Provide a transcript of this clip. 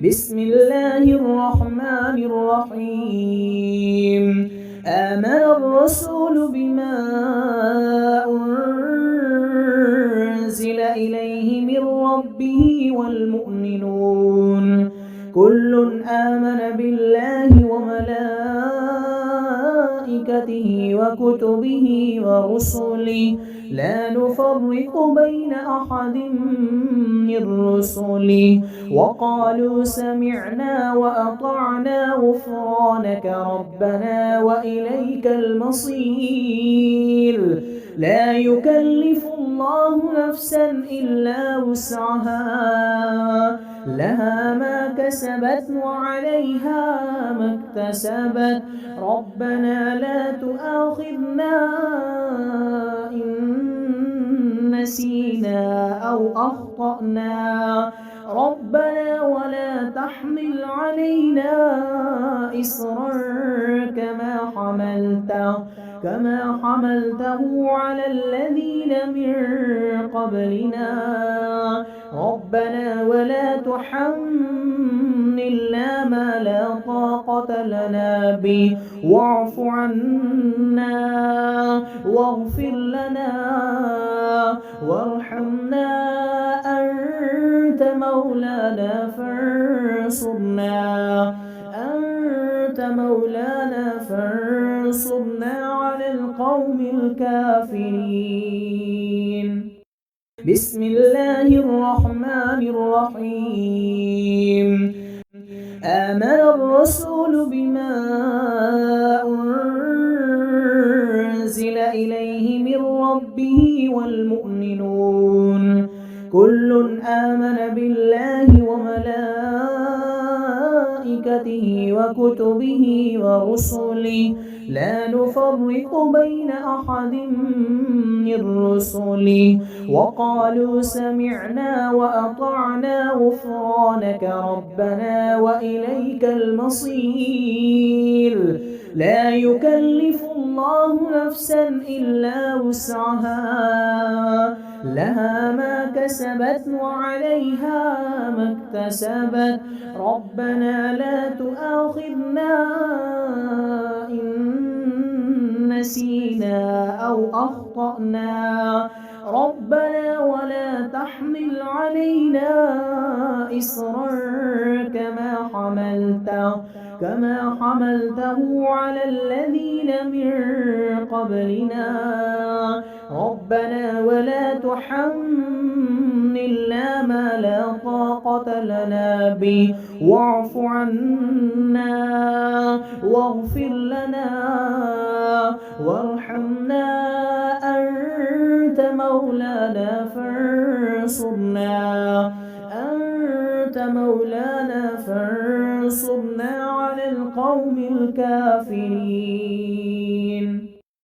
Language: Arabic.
بسم الله الرحمن الرحيم آمن الرسول بما أنزل إليه من ربه والمؤمنون كل آمن بالله وملائكته وكتبه ورسله لا نفرق بين أحد من رسله وقالوا سمعنا وأطعنا غفرانك ربنا وإليك المصير لا يكلف الله نفسا إلا وسعها لها ما كسبت وعليها ما اكتسبت ربنا لا تؤاخذنا إن نسينا أو أخطأنا ربنا ولا تحمل علينا إصرا كما حملته على الذين من قبلنا ربنا ولا تحملنا ما لا طاقة لنا به واعف عنا واغفر لنا وارحمنا أنت مولانا فانصرنا على القوم الكافرين بسم الله الرحمن الرحيم آمن الرسول بما أنزل إليه من ربه والمؤمنون كل آمن بالله وملائكته وكتبه ورسله لا نفرق بين أحد من رسله وقالوا سمعنا وأطعنا غفرانك ربنا وإليك المصير لا يكلف الله نفسا إلا وسعها لها ما كسبت وعليها ما اكتسبت ربنا لا تؤاخذنا إن نسينا أو أخطأنا ربنا ولا تحمل علينا إصرا كما حملته على الذين من قبلنا ربنا ولا تحملنا ما لا طاقة لنا به واعف عنا واغفر لنا وارحمنا أنت مولانا فانصرنا على القوم الكافرين